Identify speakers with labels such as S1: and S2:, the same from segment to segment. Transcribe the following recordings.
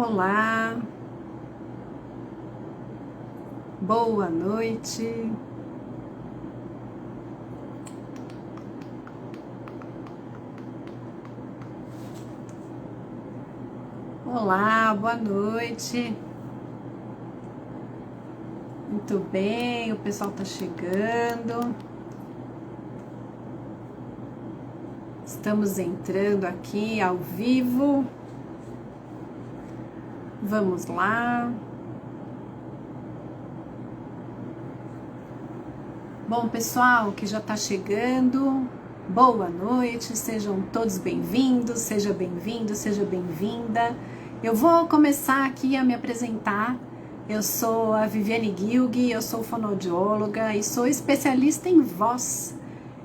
S1: Olá, boa noite. Olá, boa noite. Muito bem, o pessoal tá chegando. Estamos entrando aqui ao vivo. Vamos lá. Bom, pessoal que já está chegando, boa noite, sejam todos bem-vindos, seja bem-vindo, seja bem-vinda. Eu vou começar aqui a me apresentar. Eu sou a Viviane Gilg, eu sou fonoaudióloga e sou especialista em voz.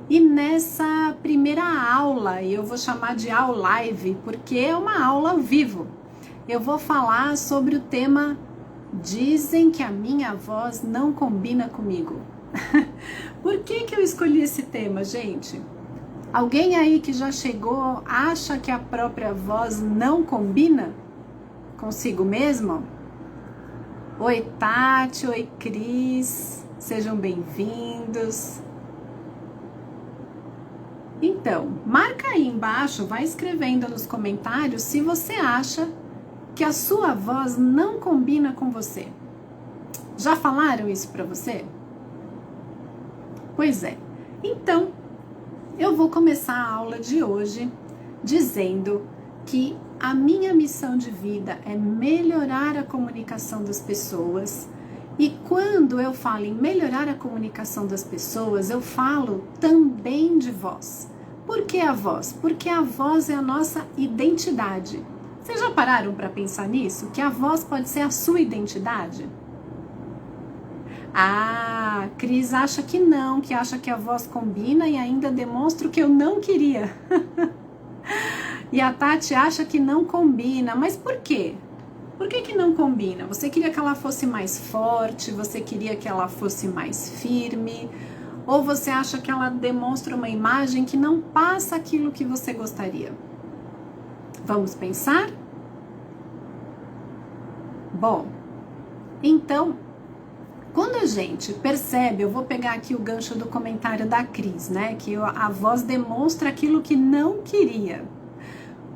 S1: E nessa primeira aula, eu vou chamar de aula live, porque é uma aula ao vivo. Eu vou falar sobre o tema Dizem que a minha voz não combina comigo. Por que eu escolhi esse tema, gente? Alguém aí que já chegou acha que a própria voz não combina consigo mesmo? Oi, Tati, oi, Cris, sejam bem-vindos. Então, marca aí embaixo, vai escrevendo nos comentários se você acha que a sua voz não combina com você. Já falaram isso pra você? Pois é. Então, eu vou começar a aula de hoje dizendo que a minha missão de vida é melhorar a comunicação das pessoas. E quando eu falo em melhorar a comunicação das pessoas, eu falo também de voz. Por que a voz? Porque a voz é a nossa identidade. Vocês já pararam para pensar nisso? Que a voz pode ser a sua identidade? Ah, Cris acha que não, que acha que a voz combina e ainda demonstra o que eu não queria. E a Tati acha que não combina, mas por quê? Por que não combina? Você queria que ela fosse mais forte, você queria que ela fosse mais firme, ou você acha que ela demonstra uma imagem que não passa aquilo que você gostaria? Vamos pensar? Bom, então, quando a gente percebe, eu vou pegar aqui o gancho do comentário da Cris, né? Que a voz demonstra aquilo que não queria.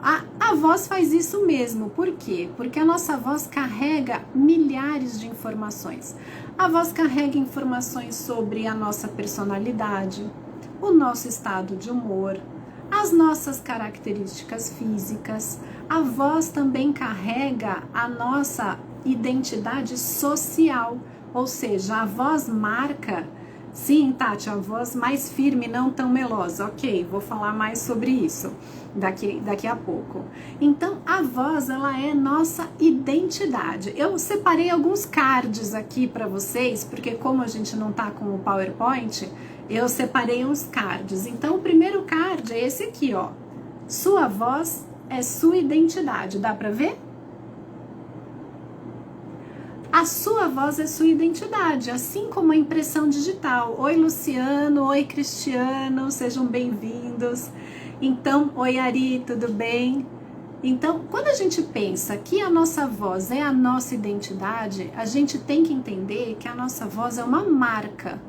S1: A voz faz isso mesmo, por quê? Porque a nossa voz carrega milhares de informações. A voz carrega informações sobre a nossa personalidade, o nosso estado de humor, as nossas características físicas. A voz também carrega a nossa identidade social, ou seja, a voz marca, sim, Tati, a voz mais firme, não tão melosa, ok, vou falar mais sobre isso daqui a pouco. Então, a voz, ela é nossa identidade. Eu separei alguns cards aqui para vocês, porque como a gente não tá com o PowerPoint, eu separei uns cards. Então, o primeiro card é esse aqui, ó. Sua voz é sua identidade. Dá pra ver? A sua voz é sua identidade, assim como a impressão digital. Oi, Luciano. Oi, Cristiano. Sejam bem-vindos. Então, oi, Ari, tudo bem? Então, quando a gente pensa que a nossa voz é a nossa identidade, a gente tem que entender que a nossa voz é uma marca.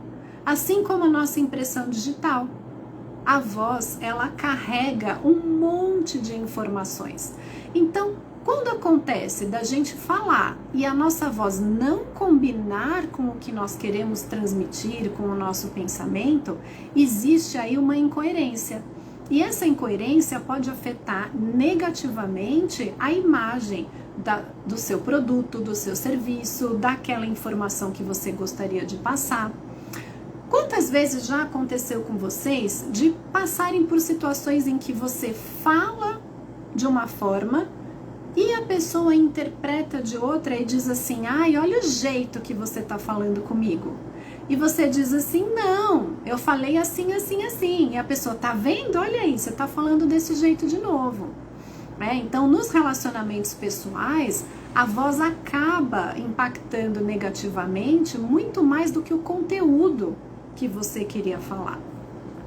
S1: Assim como a nossa impressão digital, a voz, ela carrega um monte de informações. Então, quando acontece da gente falar e a nossa voz não combinar com o que nós queremos transmitir, com o nosso pensamento, existe aí uma incoerência. E essa incoerência pode afetar negativamente a imagem do seu produto, do seu serviço, daquela informação que você gostaria de passar. Quantas vezes já aconteceu com vocês de passarem por situações em que você fala de uma forma e a pessoa interpreta de outra e diz assim, ai, olha o jeito que você tá falando comigo. E você diz assim, não, eu falei assim, assim, assim. E a pessoa, tá vendo? Olha aí, você tá falando desse jeito de novo. Então, nos relacionamentos pessoais, a voz acaba impactando negativamente muito mais do que o conteúdo que você queria falar.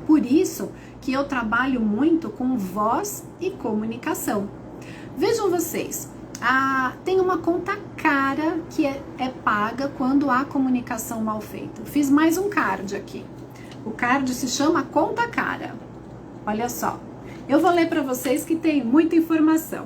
S1: Por isso que eu trabalho muito com voz e comunicação. Vejam vocês, Tem uma conta cara que é paga quando há comunicação mal feita. Fiz mais um card aqui. O card se chama conta cara. Olha só. Eu vou ler para vocês que tem muita informação.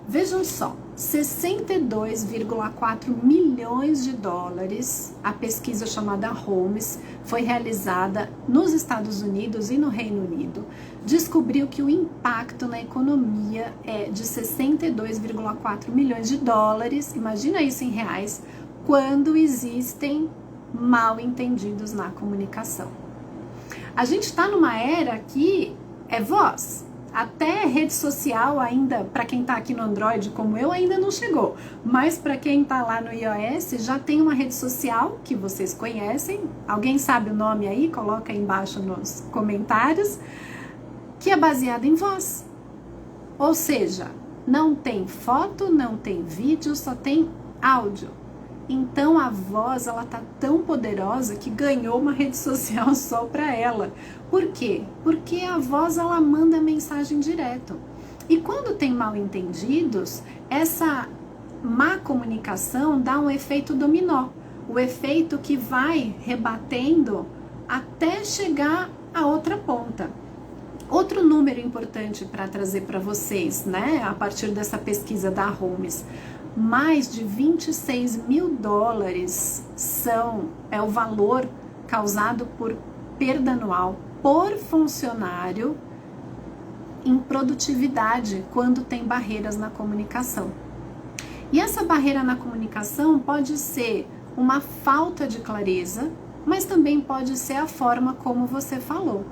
S1: Vejam só. 62,4 milhões de dólares, a pesquisa chamada Holmes, foi realizada nos Estados Unidos e no Reino Unido. Descobriu que o impacto na economia é de 62,4 milhões de dólares, imagina isso em reais, quando existem mal entendidos na comunicação. A gente está numa era que é voz. Até rede social ainda, para quem está aqui no Android como eu, ainda não chegou. Mas para quem está lá no iOS, já tem uma rede social que vocês conhecem. Alguém sabe o nome aí? Coloca aí embaixo nos comentários. Que é baseada em voz. Ou seja, não tem foto, não tem vídeo, só tem áudio. Então a voz, ela tá tão poderosa que ganhou uma rede social só para ela. Por quê? Porque a voz, ela manda mensagem direto. E quando tem mal entendidos, essa má comunicação dá um efeito dominó. O efeito que vai rebatendo até chegar à outra ponta. Outro número importante para trazer para vocês, né, a partir dessa pesquisa da Holmes, mais de 26 mil dólares é o valor causado por perda anual por funcionário em produtividade quando tem barreiras na comunicação. E essa barreira na comunicação pode ser uma falta de clareza, mas também pode ser a forma como você falou.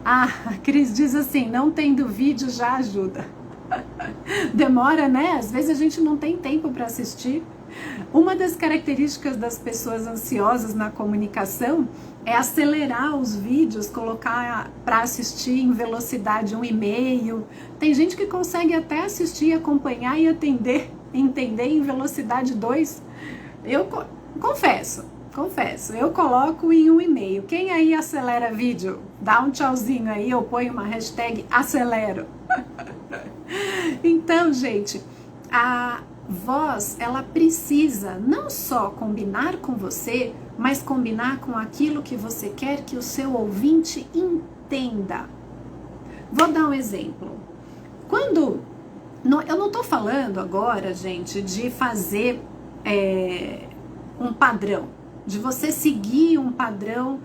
S1: A Cris diz assim, não tendo vídeo já ajuda. Demora, né? Às vezes a gente não tem tempo para assistir. Uma das características das pessoas ansiosas na comunicação é acelerar os vídeos, colocar para assistir em velocidade 1,5. Tem gente que consegue até assistir, acompanhar e entender em velocidade 2. Eu confesso, eu coloco em 1,5. Quem aí acelera vídeo? Dá um tchauzinho aí, eu ponho uma hashtag acelero. Então, gente, a voz, ela precisa não só combinar com você, mas combinar com aquilo que você quer que o seu ouvinte entenda. Vou dar um exemplo. Eu não estou falando agora, gente, de fazer um padrão, de você seguir um padrão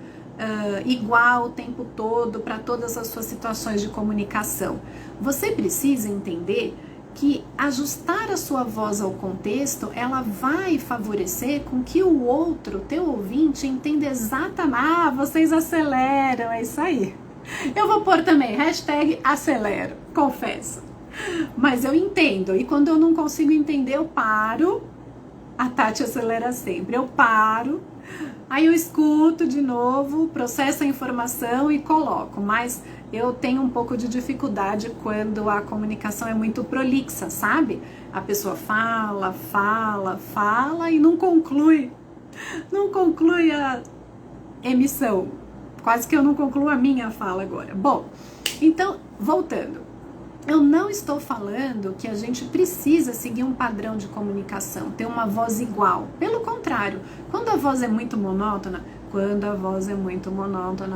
S1: igual o tempo todo para todas as suas situações de comunicação. Você precisa entender que ajustar a sua voz ao contexto, ela vai favorecer com que o outro, teu ouvinte, entenda exatamente, vocês aceleram, é isso aí. Eu vou pôr também, hashtag acelero, confesso. Mas eu entendo, e quando eu não consigo entender, eu paro. A Tati acelera sempre, eu paro, aí eu escuto de novo, processo a informação e coloco, mas eu tenho um pouco de dificuldade quando a comunicação é muito prolixa, sabe? A pessoa fala e não conclui a emissão, quase que eu não concluo a minha fala agora. Bom, então, voltando. Eu não estou falando que a gente precisa seguir um padrão de comunicação, ter uma voz igual. Pelo contrário, quando a voz é muito monótona,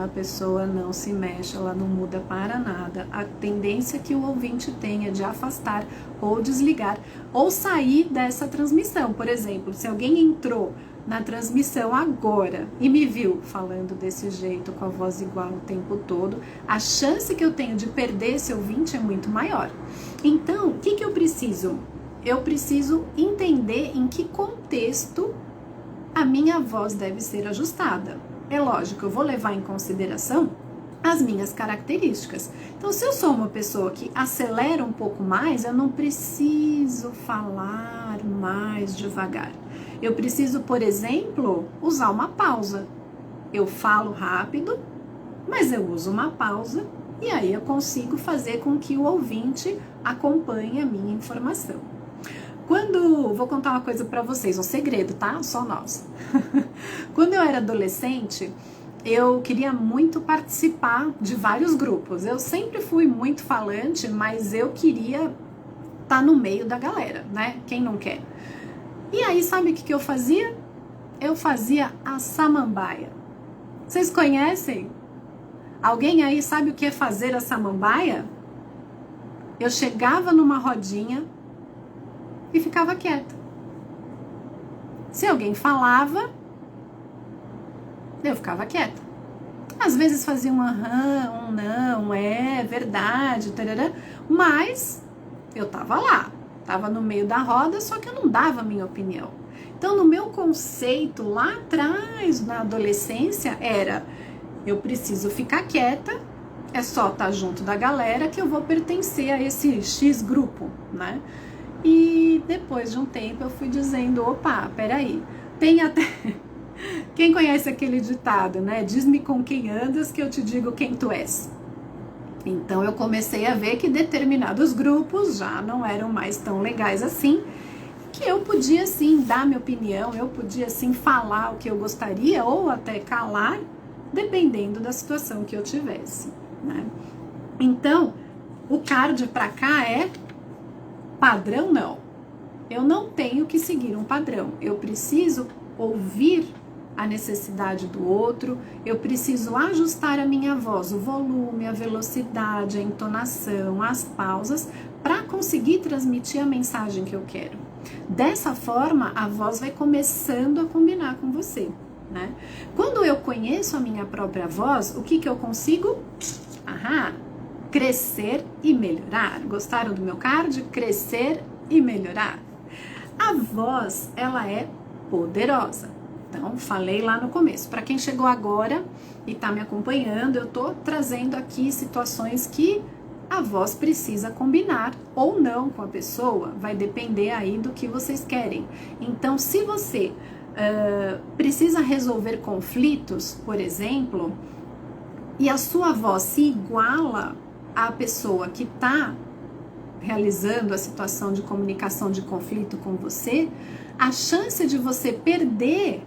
S1: a pessoa não se mexe, ela não muda para nada. A tendência que o ouvinte tem é de afastar ou desligar ou sair dessa transmissão. Por exemplo, se alguém entrou na transmissão agora e me viu falando desse jeito, com a voz igual o tempo todo, a chance que eu tenho de perder esse ouvinte é muito maior. Então, o que eu preciso? Eu preciso entender em que contexto a minha voz deve ser ajustada. É lógico, eu vou levar em consideração as minhas características. Então, se eu sou uma pessoa que acelera um pouco mais, eu não preciso falar mais devagar. Eu preciso, por exemplo, usar uma pausa. Eu falo rápido, mas eu uso uma pausa e aí eu consigo fazer com que o ouvinte acompanhe a minha informação. Vou contar uma coisa pra vocês, um segredo, tá? Só nós. Quando eu era adolescente, eu queria muito participar de vários grupos. Eu sempre fui muito falante, mas eu queria tá no meio da galera, né? Quem não quer? E aí, sabe o que eu fazia? Eu fazia a samambaia. Vocês conhecem? Alguém aí sabe o que é fazer a samambaia? Eu chegava numa rodinha e ficava quieta. Se alguém falava, eu ficava quieta. Às vezes fazia um aham, um não, é verdade, tarará, mas eu tava lá, tava no meio da roda, só que eu não dava a minha opinião. Então, no meu conceito lá atrás, na adolescência, era: eu preciso ficar quieta, é só estar junto da galera que eu vou pertencer a esse X grupo, né? E depois de um tempo eu fui dizendo: opa, peraí, tem até... Quem conhece aquele ditado, né? Diz-me com quem andas que eu te digo quem tu és. Então eu comecei a ver que determinados grupos já não eram mais tão legais assim, que eu podia sim dar minha opinião, eu podia sim falar o que eu gostaria ou até calar, dependendo da situação que eu tivesse, né? Então, o card pra cá é padrão não. Eu não tenho que seguir um padrão, eu preciso ouvir a necessidade do outro, eu preciso ajustar a minha voz, o volume, a velocidade, a entonação, as pausas, para conseguir transmitir a mensagem que eu quero. Dessa forma, a voz vai começando a combinar com você, né? Quando eu conheço a minha própria voz, o que eu consigo? Crescer e melhorar. Gostaram do meu card? Crescer e melhorar. A voz, ela é poderosa. Então, falei lá no começo. Para quem chegou agora e está me acompanhando, eu estou trazendo aqui situações que a voz precisa combinar ou não com a pessoa. Vai depender aí do que vocês querem. Então, se você precisa resolver conflitos, por exemplo, e a sua voz se iguala à pessoa que está realizando a situação de comunicação de conflito com você, a chance de você perder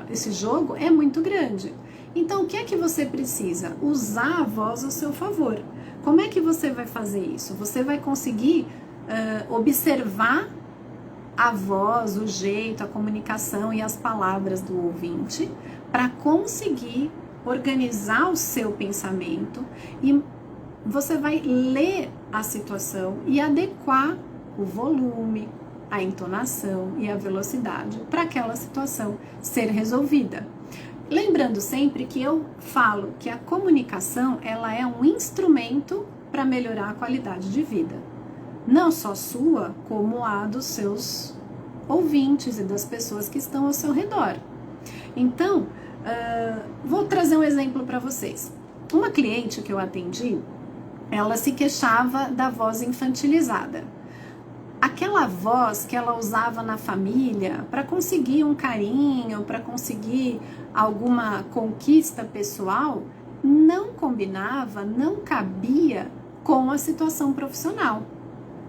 S1: esse jogo é muito grande. Então, o que é que você precisa? Usar a voz ao seu favor. Como é que você vai fazer isso? Você vai conseguir observar a voz, o jeito, a comunicação e as palavras do ouvinte para conseguir organizar o seu pensamento, e você vai ler a situação e adequar o volume, a entonação e a velocidade para aquela situação ser resolvida. Lembrando sempre que eu falo que a comunicação, ela é um instrumento para melhorar a qualidade de vida. Não só sua, como a dos seus ouvintes e das pessoas que estão ao seu redor. Então, vou trazer um exemplo para vocês. Uma cliente que eu atendi, ela se queixava da voz infantilizada. Aquela voz que ela usava na família para conseguir um carinho, para conseguir alguma conquista pessoal, não combinava, não cabia com a situação profissional.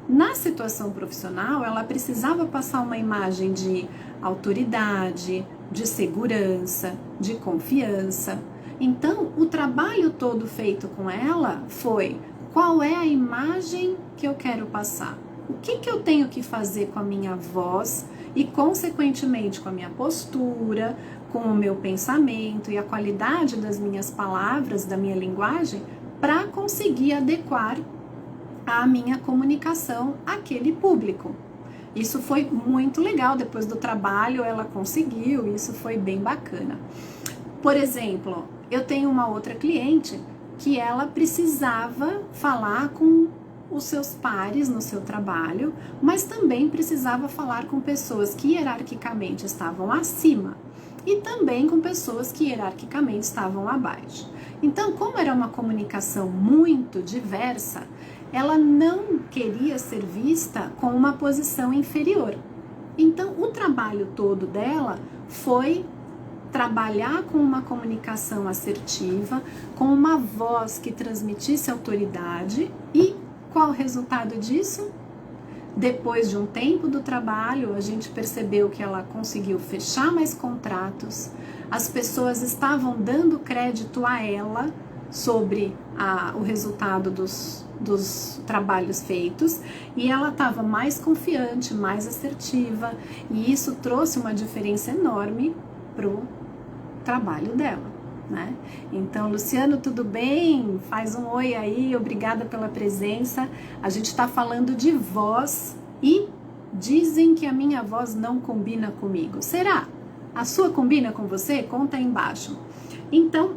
S1: Na situação profissional, ela precisava passar uma imagem de autoridade, de segurança, de confiança. Então, o trabalho todo feito com ela foi: qual é a imagem que eu quero passar? O que eu tenho que fazer com a minha voz e, consequentemente, com a minha postura, com o meu pensamento e a qualidade das minhas palavras, da minha linguagem, para conseguir adequar a minha comunicação àquele público. Isso foi muito legal. Depois do trabalho, ela conseguiu, isso foi bem bacana. Por exemplo, eu tenho uma outra cliente que ela precisava falar com os seus pares no seu trabalho, mas também precisava falar com pessoas que hierarquicamente estavam acima e também com pessoas que hierarquicamente estavam abaixo. Então, como era uma comunicação muito diversa, ela não queria ser vista com uma posição inferior. Então, o trabalho todo dela foi trabalhar com uma comunicação assertiva, com uma voz que transmitisse autoridade. E qual o resultado disso? Depois de um tempo do trabalho, a gente percebeu que ela conseguiu fechar mais contratos, as pessoas estavam dando crédito a ela sobre o resultado dos trabalhos feitos, e ela estava mais confiante, mais assertiva, e isso trouxe uma diferença enorme pro trabalho dela, né? Então, Luciano, tudo bem? Faz um oi aí, obrigada pela presença. A gente está falando de voz e dizem que a minha voz não combina comigo. Será? A sua combina com você? Conta aí embaixo. Então,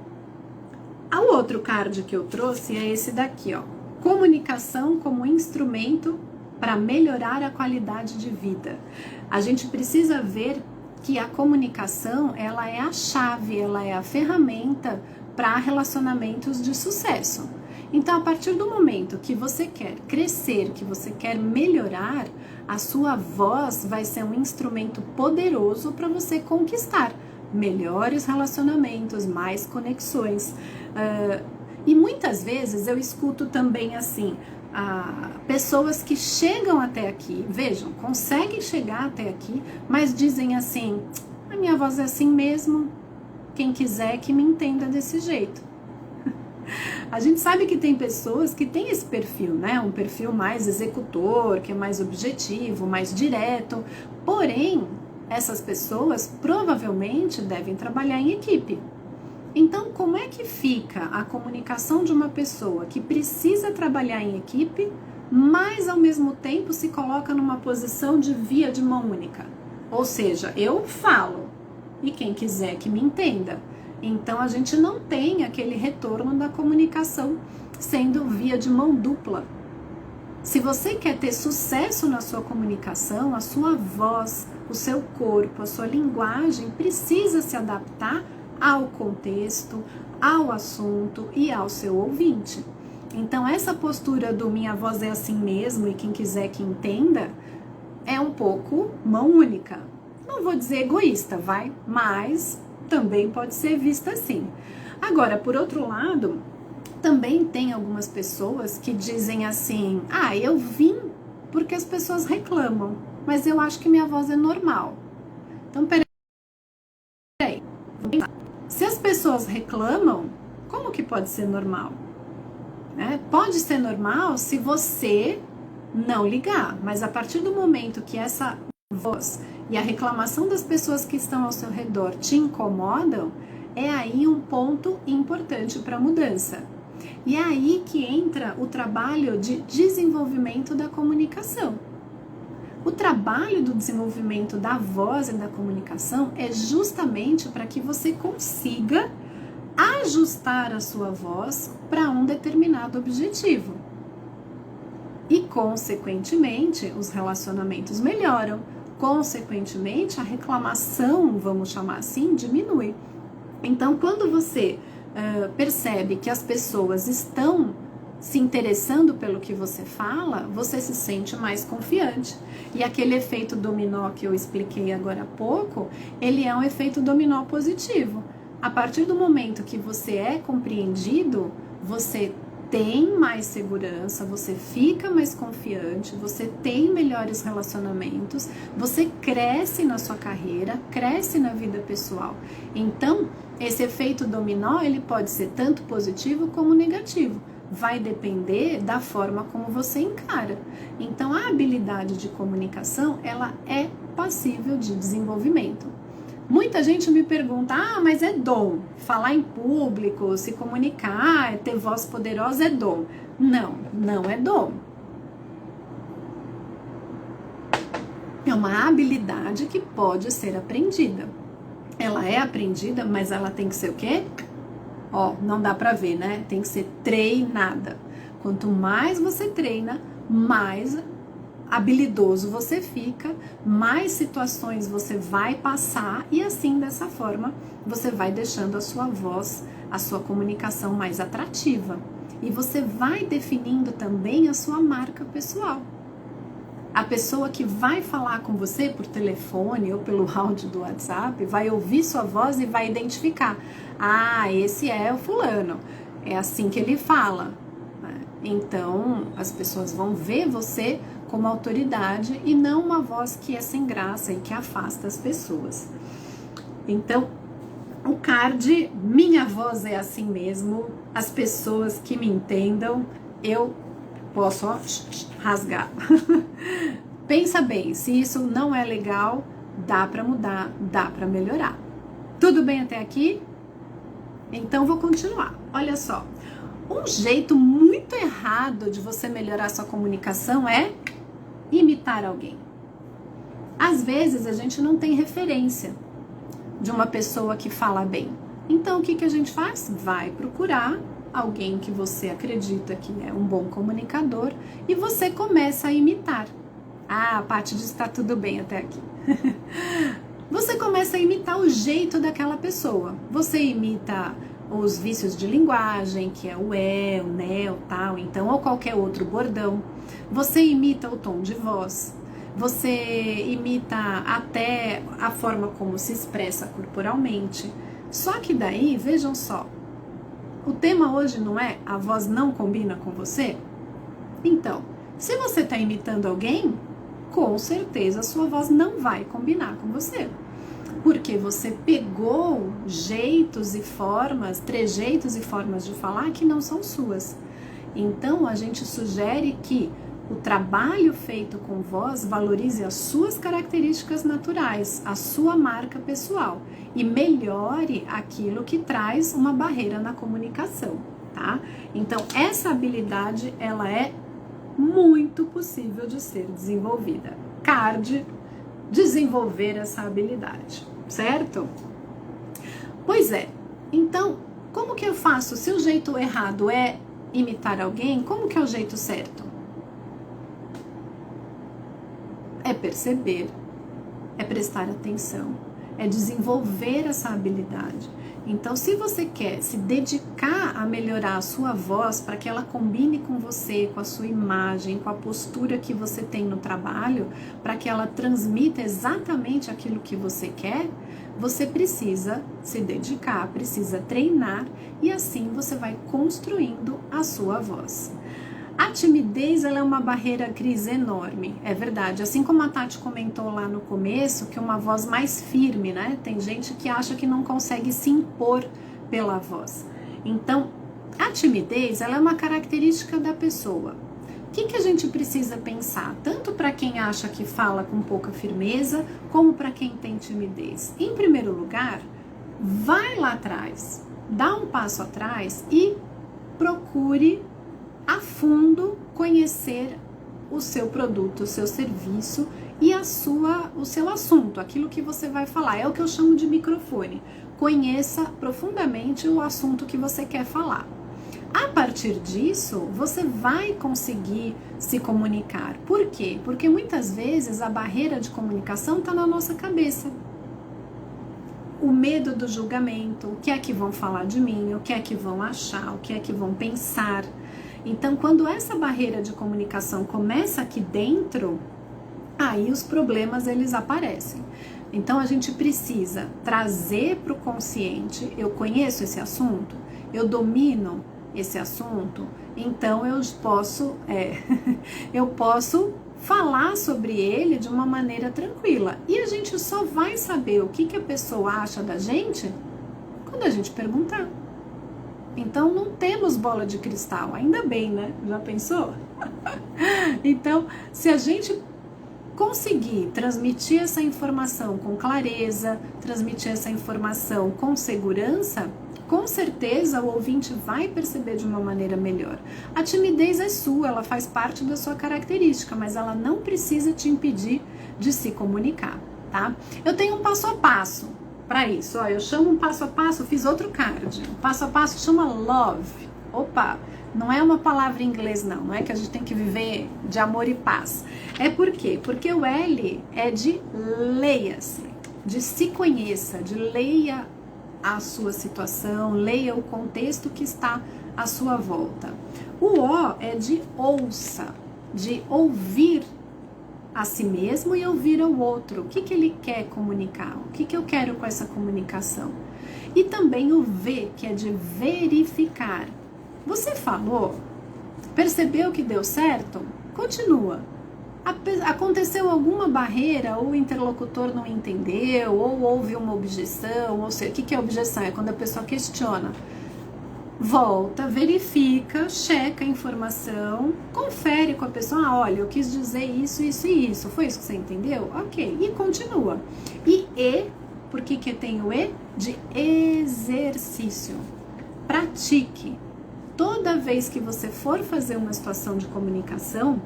S1: o outro card que eu trouxe é esse daqui, ó. Comunicação como instrumento para melhorar a qualidade de vida. A gente precisa ver que a comunicação, ela é a chave, ela é a ferramenta para relacionamentos de sucesso. Então, a partir do momento que você quer crescer, que você quer melhorar, a sua voz vai ser um instrumento poderoso para você conquistar melhores relacionamentos, mais conexões. E muitas vezes eu escuto também assim, pessoas que chegam até aqui, vejam, conseguem chegar até aqui, mas dizem assim, a minha voz é assim mesmo, quem quiser que me entenda desse jeito. A gente sabe que tem pessoas que têm esse perfil, né? Um perfil mais executor, que é mais objetivo, mais direto, porém, essas pessoas provavelmente devem trabalhar em equipe. Então, como é que fica a comunicação de uma pessoa que precisa trabalhar em equipe, mas ao mesmo tempo se coloca numa posição de via de mão única? Ou seja, eu falo e quem quiser que me entenda. Então, a gente não tem aquele retorno da comunicação sendo via de mão dupla. Se você quer ter sucesso na sua comunicação, a sua voz, o seu corpo, a sua linguagem precisa se adaptar ao contexto, ao assunto e ao seu ouvinte. Então, essa postura do minha voz é assim mesmo e quem quiser que entenda é um pouco mão única. Não vou dizer egoísta, vai, mas também pode ser vista assim. Agora, por outro lado, também tem algumas pessoas que dizem assim, eu vim porque as pessoas reclamam, mas eu acho que minha voz é normal. Então, peraí. Se as pessoas reclamam, como que pode ser normal? Pode ser normal se você não ligar, mas a partir do momento que essa voz e a reclamação das pessoas que estão ao seu redor te incomodam, é aí um ponto importante para a mudança. E é aí que entra o trabalho de desenvolvimento da comunicação. O trabalho do desenvolvimento da voz e da comunicação é justamente para que você consiga ajustar a sua voz para um determinado objetivo. E, consequentemente, os relacionamentos melhoram. Consequentemente, a reclamação, vamos chamar assim, diminui. Então, quando você percebe que as pessoas estão se interessando pelo que você fala, você se sente mais confiante. E aquele efeito dominó que eu expliquei agora há pouco, ele é um efeito dominó positivo. A partir do momento que você é compreendido, você tem mais segurança, você fica mais confiante, você tem melhores relacionamentos, você cresce na sua carreira, cresce na vida pessoal. Então, esse efeito dominó, ele pode ser tanto positivo como negativo. Vai depender da forma como você encara. Então, a habilidade de comunicação, ela é passível de desenvolvimento. Muita gente me pergunta, mas é dom. Falar em público, se comunicar, ter voz poderosa é dom. Não, não é dom. É uma habilidade que pode ser aprendida. Ela é aprendida, mas ela tem que ser o quê? Não dá pra ver, né? Tem que ser treinada. Quanto mais você treina, mais habilidoso você fica, mais situações você vai passar e assim, dessa forma, você vai deixando a sua voz, a sua comunicação mais atrativa. E você vai definindo também a sua marca pessoal. A pessoa que vai falar com você por telefone ou pelo áudio do WhatsApp vai ouvir sua voz e vai identificar. Esse é o fulano. É assim que ele fala. Então, as pessoas vão ver você como autoridade e não uma voz que é sem graça e que afasta as pessoas. Então, O card, minha voz é assim mesmo, as pessoas que me entendam, eu posso rasgar. Pensa bem, se isso não é legal, dá para mudar, dá para melhorar. Tudo bem até aqui? Então vou continuar. Olha só, um jeito muito errado de você melhorar sua comunicação é imitar alguém. Às vezes a gente não tem referência de uma pessoa que fala bem. Então o que a gente faz? Vai procurar alguém que você acredita que é um bom comunicador e você começa a imitar. Ah, a parte disso está tudo bem até aqui. Você começa a imitar o jeito daquela pessoa. Você imita os vícios de linguagem, que é o o né, o tal, então, ou qualquer outro bordão. Você imita o tom de voz. Você imita até a forma como se expressa corporalmente. Só que daí, vejam só, o tema hoje não é a voz não combina com você? Então, se você está imitando alguém, com certeza a sua voz não vai combinar com você. Porque você pegou jeitos e formas, trejeitos e formas de falar que não são suas. Então, a gente sugere que o trabalho feito com voz valorize as suas características naturais, a sua marca pessoal e melhore aquilo que traz uma barreira na comunicação, tá? Então, essa habilidade, ela é muito possível de ser desenvolvida. CARD, desenvolver essa habilidade, certo? Pois é, então, como que eu faço? Se o jeito errado é imitar alguém, como que é o jeito certo? É perceber, é prestar atenção, é desenvolver essa habilidade. Então, se você quer se dedicar a melhorar a sua voz para que ela combine com você, com a sua imagem, com a postura que você tem no trabalho, para que ela transmita exatamente aquilo que você quer, você precisa se dedicar, precisa treinar e assim você vai construindo a sua voz. A timidez, ela é uma barreira, Cris, enorme, é verdade. Assim como a Tati comentou lá no começo, que uma voz mais firme, né? Tem gente que acha que não consegue se impor pela voz. Então, a timidez, ela é uma característica da pessoa. O que a gente precisa pensar? Tanto para quem acha que fala com pouca firmeza, como para quem tem timidez. Em primeiro lugar, vai lá atrás, dá um passo atrás e procure a fundo conhecer o seu produto, o seu serviço e o seu assunto, aquilo que você vai falar. É o que eu chamo de microfone. Conheça profundamente o assunto que você quer falar. A partir disso, você vai conseguir se comunicar. Por quê? Porque muitas vezes a barreira de comunicação está na nossa cabeça. O medo do julgamento, o que é que vão falar de mim, o que é que vão achar, o que é que vão pensar. Então, quando essa barreira de comunicação começa aqui dentro, aí os problemas eles aparecem. Então, a gente precisa trazer para o consciente, eu conheço esse assunto, eu domino esse assunto, então eu posso falar sobre ele de uma maneira tranquila. E a gente só vai saber o que a pessoa acha da gente quando a gente perguntar. Então, não temos bola de cristal, ainda bem, né? Já pensou? Então, se a gente conseguir transmitir essa informação com clareza, transmitir essa informação com segurança, com certeza o ouvinte vai perceber de uma maneira melhor. A timidez é sua, ela faz parte da sua característica, mas ela não precisa te impedir de se comunicar, tá? Eu tenho um passo a passo para isso, ó, eu chamo um passo a passo, fiz outro card. O passo a passo chama love. Opa, não é uma palavra em inglês não é que a gente tem que viver de amor e paz. É por quê? Porque o L é de leia-se, de se conheça, de leia a sua situação, leia o contexto que está à sua volta. O O é de ouça, de ouvir a si mesmo e ouvir ao outro. O que ele quer comunicar? O que eu quero com essa comunicação? E também o V, que é de verificar. Você falou? Percebeu que deu certo? Continua. Aconteceu alguma barreira, ou o interlocutor não entendeu, ou houve uma objeção, ou seja, o que é objeção? É quando a pessoa questiona. Volta, verifica, checa a informação, confere com a pessoa, olha, eu quis dizer isso, isso e isso, foi isso que você entendeu? Ok, e continua. Por que tem o E? De exercício. Pratique. Toda vez que você for fazer uma situação de comunicação,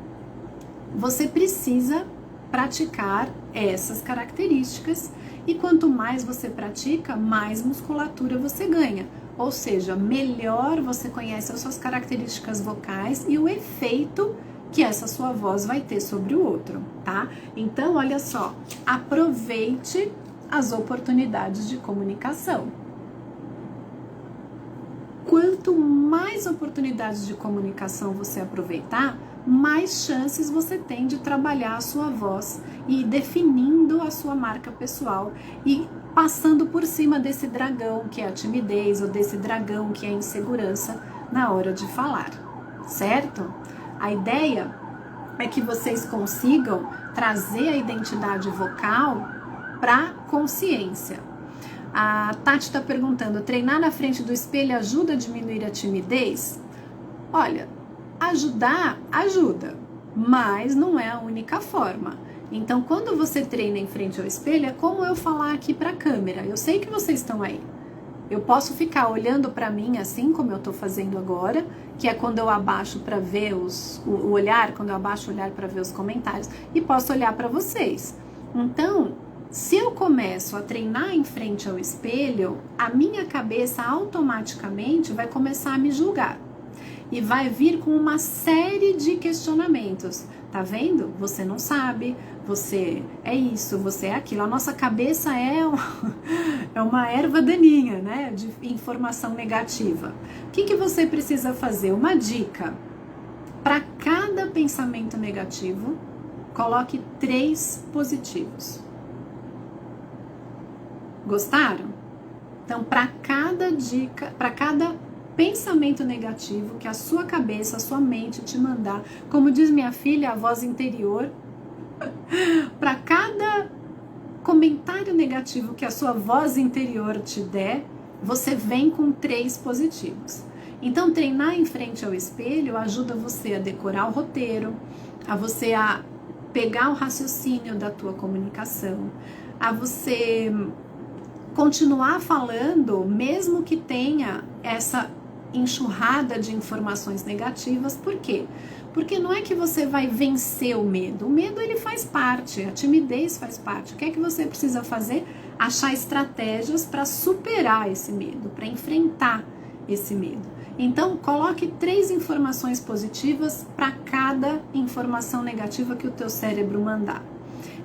S1: você precisa praticar essas características, e quanto mais você pratica, mais musculatura você ganha. Ou seja, melhor você conhece as suas características vocais e o efeito que essa sua voz vai ter sobre o outro, tá? Então, olha só, aproveite as oportunidades de comunicação. Quanto mais oportunidades de comunicação você aproveitar, mais chances você tem de trabalhar a sua voz e definindo a sua marca pessoal e passando por cima desse dragão que é a timidez ou desse dragão que é a insegurança na hora de falar, certo? A ideia é que vocês consigam trazer a identidade vocal para consciência. A Tati está perguntando, treinar na frente do espelho ajuda a diminuir a timidez? Olha, ajudar, ajuda, mas não é a única forma. Então, quando você treina em frente ao espelho, é como eu falar aqui para a câmera. Eu sei que vocês estão aí. Eu posso ficar olhando para mim assim como eu estou fazendo agora, que é quando eu abaixo para ver o olhar, quando eu abaixo o olhar para ver os comentários, e posso olhar para vocês. Então, se eu começo a treinar em frente ao espelho, a minha cabeça automaticamente vai começar a me julgar. E vai vir com uma série de questionamentos. Tá vendo? Você não sabe, você é isso, você é aquilo. A nossa cabeça é uma erva daninha, né? De informação negativa. O que você precisa fazer? Uma dica. Para cada pensamento negativo, coloque 3 positivos. Gostaram? Então, para cada dica, para cada pensamento negativo que a sua cabeça, a sua mente te mandar, como diz minha filha, a voz interior, para cada comentário negativo que a sua voz interior te der, você vem com 3 positivos. Então, treinar em frente ao espelho ajuda você a decorar o roteiro, a você a pegar o raciocínio da tua comunicação, a você continuar falando, mesmo que tenha essa enxurrada de informações negativas. Por quê? Porque não é que você vai vencer o medo ele faz parte, a timidez faz parte. O que é que você precisa fazer? Achar estratégias para superar esse medo, para enfrentar esse medo. Então, coloque 3 informações positivas para cada informação negativa que o teu cérebro mandar.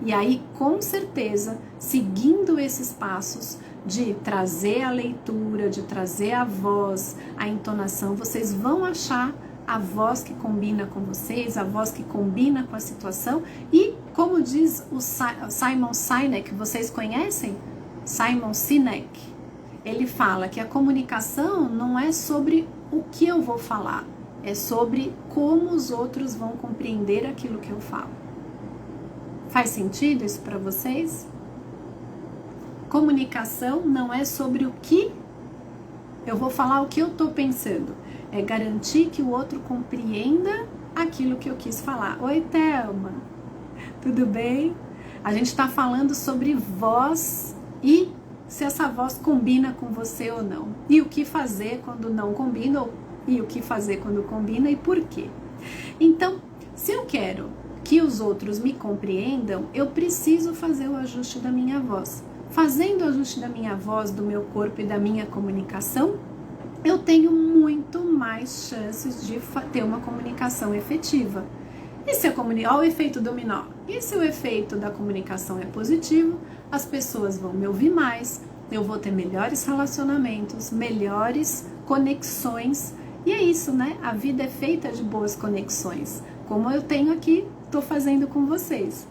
S1: E aí, com certeza, seguindo esses passos de trazer a leitura, de trazer a voz, a entonação, vocês vão achar a voz que combina com vocês, a voz que combina com a situação. E, como diz o Simon Sinek, vocês conhecem? Simon Sinek. Ele fala que a comunicação não é sobre o que eu vou falar, é sobre como os outros vão compreender aquilo que eu falo. Faz sentido isso para vocês? Comunicação não é sobre o que eu vou falar, o que eu tô pensando. É garantir que o outro compreenda aquilo que eu quis falar. Oi, Thelma. Tudo bem? A gente está falando sobre voz e se essa voz combina com você ou não. E o que fazer quando não combina, e o que fazer quando combina e por quê. Então, se eu quero que os outros me compreendam, eu preciso fazer o ajuste da minha voz. Fazendo o ajuste da minha voz, do meu corpo e da minha comunicação, eu tenho muito mais chances de ter uma comunicação efetiva. E se olha o efeito dominó. E se o efeito da comunicação é positivo, as pessoas vão me ouvir mais, eu vou ter melhores relacionamentos, melhores conexões. E é isso, né? A vida é feita de boas conexões. Como eu tenho aqui, estou fazendo com vocês.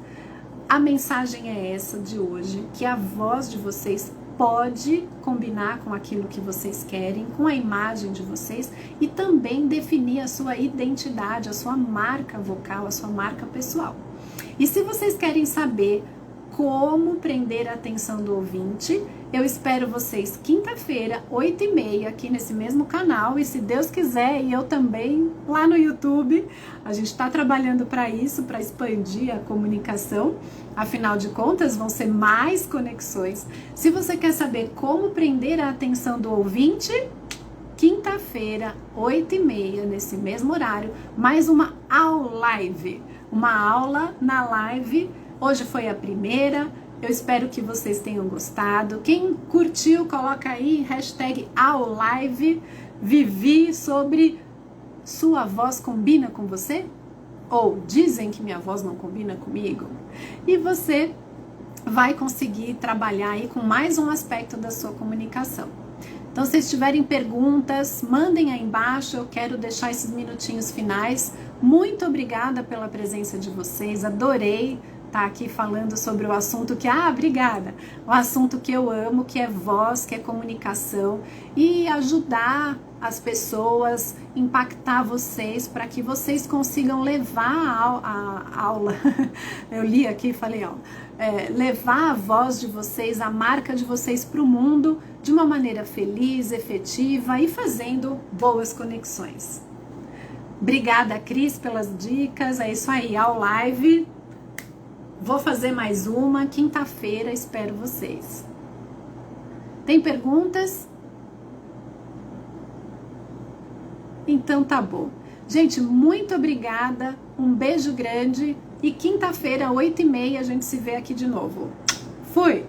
S1: A mensagem é essa de hoje, que a voz de vocês pode combinar com aquilo que vocês querem, com a imagem de vocês e também definir a sua identidade, a sua marca vocal, a sua marca pessoal. E se vocês querem saber como prender a atenção do ouvinte, eu espero vocês quinta-feira, 8h30, aqui nesse mesmo canal, e se Deus quiser, e eu também lá no YouTube. A gente está trabalhando para isso, para expandir a comunicação. Afinal de contas, vão ser mais conexões. Se você quer saber como prender a atenção do ouvinte, quinta-feira, 8h30, nesse mesmo horário, mais uma aula live. Uma aula na live. Hoje foi a primeira. Eu espero que vocês tenham gostado. Quem curtiu, coloca aí #AuLive. Vivi sobre sua voz combina com você? Ou dizem que minha voz não combina comigo? E você vai conseguir trabalhar aí com mais um aspecto da sua comunicação. Então, se tiverem perguntas, mandem aí embaixo. Eu quero deixar esses minutinhos finais. Muito obrigada pela presença de vocês. Adorei estar aqui falando sobre o assunto que, obrigada, o assunto que eu amo, que é voz, que é comunicação, e ajudar as pessoas, impactar vocês, para que vocês consigam levar a aula, eu li aqui e falei, levar a voz de vocês, a marca de vocês para o mundo, de uma maneira feliz, efetiva e fazendo boas conexões. Obrigada, Cris, pelas dicas, é isso aí, AuLive. Vou fazer mais uma, quinta-feira, espero vocês. Tem perguntas? Então tá bom. Gente, muito obrigada, um beijo grande e quinta-feira, 8h30, a gente se vê aqui de novo. Fui!